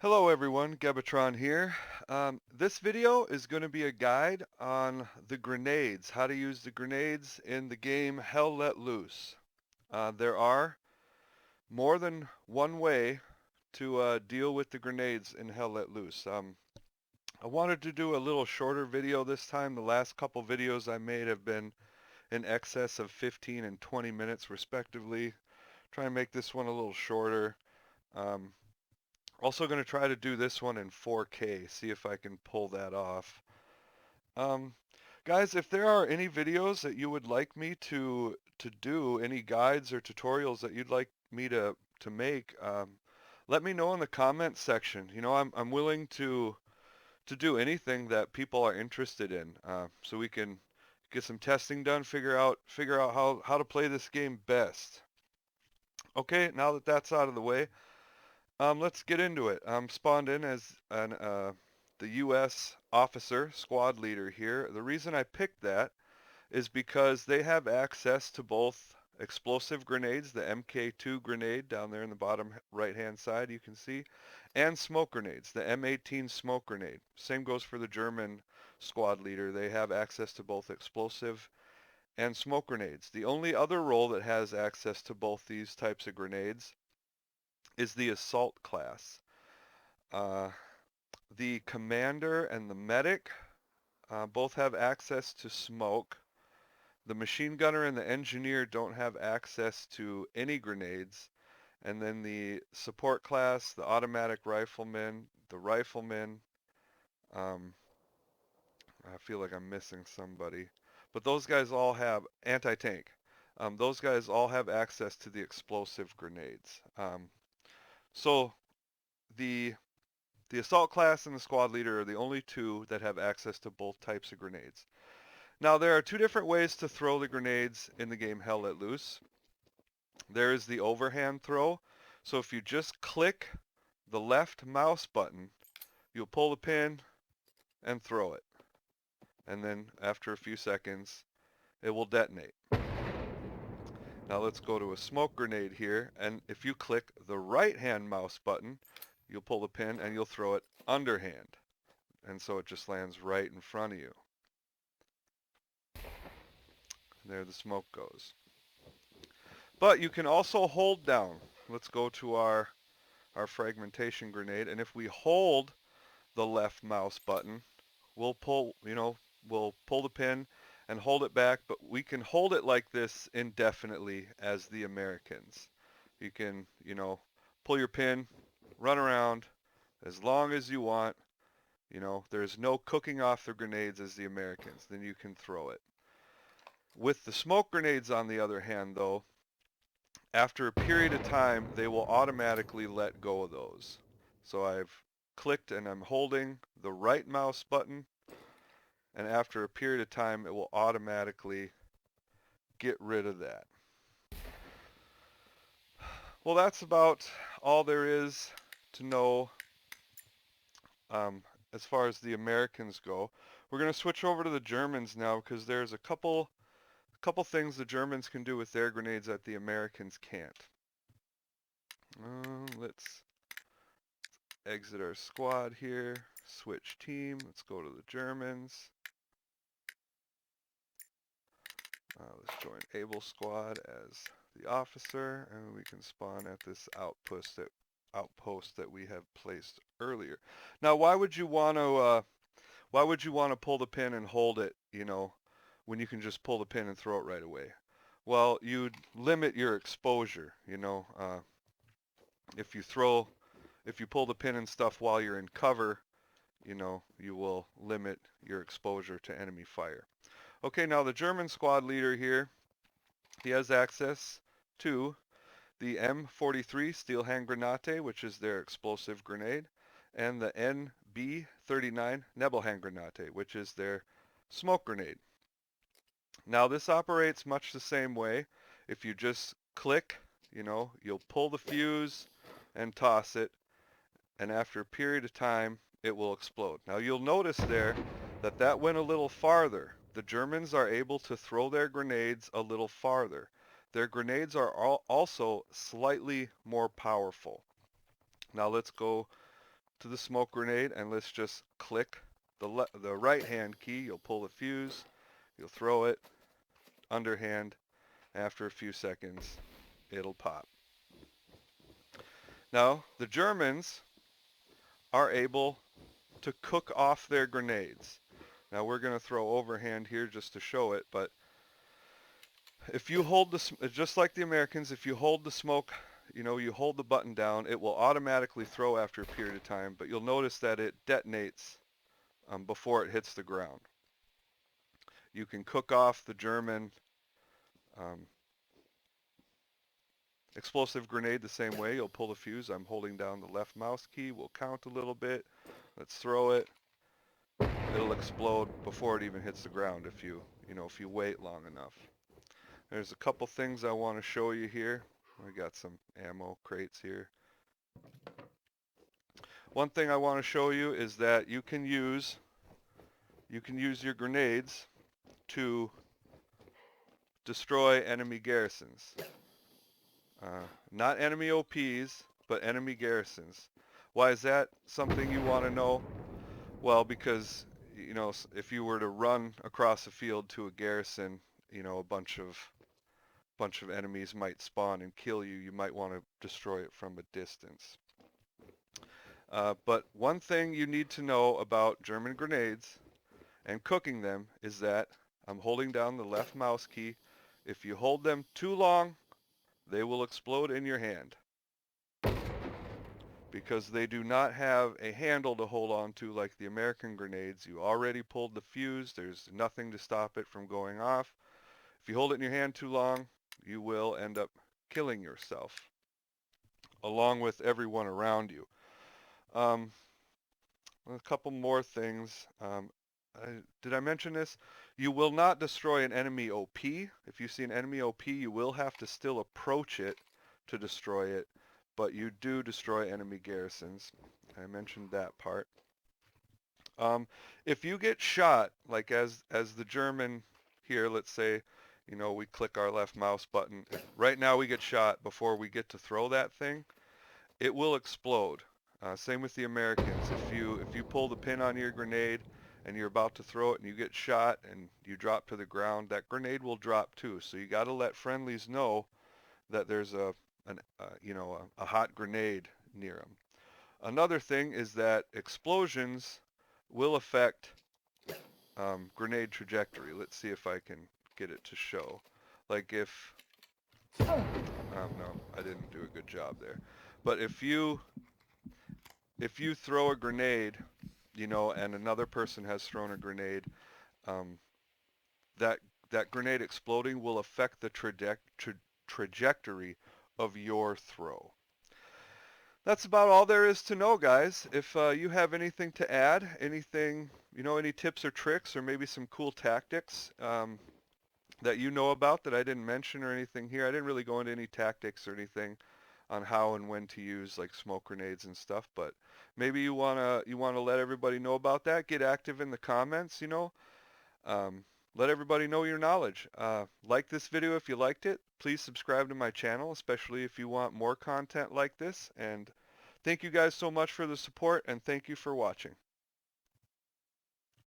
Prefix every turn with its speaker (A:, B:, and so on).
A: Hello everyone, Gebatron here. This video is going to be a guide on the grenades, how to use the grenades in the game Hell Let Loose. There are more than one way to deal with the grenades in Hell Let Loose. I wanted to do a little shorter video this time. The last couple videos I made have been in excess of 15 and 20 minutes respectively. Try and make this one a little shorter. Um, Also going to try to do this one in 4K, see if I can pull that off. Um, Guys, if there are any videos that you would like me to do, any guides or tutorials that you'd like me to make, let me know in the comments section. You know, I'm willing to do anything that people are interested in, so we can get some testing done, figure out how to play this game best. Okay, now that that's out of the way, let's get into it. I'm spawned in as the U.S. officer, squad leader here. The reason I picked that is because they have access to both explosive grenades, the MK2 grenade down there in the bottom right-hand side you can see, and smoke grenades, the M18 smoke grenade. Same goes for the German squad leader. They have access to both explosive and smoke grenades. The only other role that has access to both these types of grenades is the assault class. Uh, the commander and the medic both have access to smoke. The machine gunner and the engineer don't have access to any grenades. And then the support class, the automatic rifleman, the rifleman, um, I feel like I'm missing somebody. But those guys all have anti-tank. Those guys all have access to the explosive grenades. So the The assault class and the squad leader are the only two that have access to both types of grenades. Now, there are two different ways to throw the grenades in the game Hell Let Loose. There is the overhand throw. So if you just click the left mouse button, you'll pull the pin and throw it. And then after a few seconds, it will detonate. Now let's go to a smoke grenade here. And if you click the right hand mouse button, you'll pull the pin and you'll throw it underhand. And so it just lands right in front of you. There the smoke goes. But you can also hold down. Let's go to our fragmentation grenade. And if we hold the left mouse button, we'll pull the pin and hold it back, but we can hold it like this indefinitely as the Americans. You can, pull your pin, run around as long as you want. There's no cooking off the grenades as the Americans. Then you can throw it. With the smoke grenades, on the other hand, though, after a period of time, they will automatically let go of those. So I've clicked and I'm holding the right mouse button, and after a period of time, it will automatically get rid of that. Well, that's about all there is to know um, as far as the Americans go. We're going to switch over to the Germans now because there's a couple things the Germans can do with their grenades that the Americans can't. Let's exit our squad here, switch team, let's go to the Germans. Let's join Able squad as the officer, and we can spawn at this outpost that we have placed earlier. Now, why would you want to pull the pin and hold it, when you can just pull the pin and throw it right away? Well, you'd limit your exposure, if you throw if you pull the pin and stuff while you're in cover, you will limit your exposure to enemy fire. Okay, now the German squad leader here, he has access to the M43 steel hand grenade, which is their explosive grenade, and the NB39 Nebel hand grenade, which is their smoke grenade. Now this operates much the same way. If you just click, you'll pull the fuse and toss it, and after a period of time, it will explode. Now you'll notice there that went a little farther. The Germans are able to throw their grenades a little farther. Their grenades are also slightly more powerful. Now let's go to the smoke grenade and let's just click the right hand key. You'll pull the fuse, you'll throw it, underhand. After a few seconds, it'll pop. Now, the Germans are able to cook off their grenades. Now we're going to throw overhand here just to show it, but if you hold just like the Americans, if you hold the smoke, you hold the button down, it will automatically throw after a period of time, but you'll notice that it detonates before it hits the ground. You can cook off the German um, explosive grenade the same way. You'll pull the fuse. I'm holding down the left mouse key. We'll count a little bit. Let's throw it. It'll explode before it even hits the ground if you wait long enough. There's a couple things I want to show you here. I got some ammo crates here. One thing I want to show you is that you can use your grenades to destroy enemy garrisons. Not enemy OPs, but enemy garrisons. Why is that something you want to know? Well, because if you were to run across a field to a garrison, a bunch of enemies might spawn and kill you. You might want to destroy it from a distance. But one thing you need to know about German grenades and cooking them is that I'm holding down the left mouse key. If you hold them too long, they will explode in your hand because they do not have a handle to hold on to like the American grenades. You already pulled the fuse. There's nothing to stop it from going off. If you hold it in your hand too long, you will end up killing yourself along with everyone around you. A couple more things. Did I mention this? You will not destroy an enemy OP. If you see an enemy OP, you will have to still approach it to destroy it, but you do destroy enemy garrisons. I mentioned that part. If you get shot, like as the German here, let's say, we click our left mouse button. Right now we get shot before we get to throw that thing. It will explode. Same with the Americans. If you pull the pin on your grenade and you're about to throw it and you get shot and you drop to the ground, that grenade will drop too. So you got to let friendlies know that there's a hot grenade near them. Another thing is that explosions will affect grenade trajectory. Let's see if I can get it to show. Like if, no, I didn't do a good job there. But if you throw a grenade, and another person has thrown a grenade, that grenade exploding will affect the trajectory of your throw. That's about all there is to know, guys. If you have anything to add, anything, any tips or tricks or maybe some cool tactics that you know about that I didn't mention or anything here. I didn't really go into any tactics or anything on how and when to use like smoke grenades and stuff, but maybe you wanna let everybody know about that. Get active in the comments, let everybody know your knowledge. Like this video if you liked it. Please subscribe to my channel, especially if you want more content like this. And thank you guys so much for the support, and thank you for watching.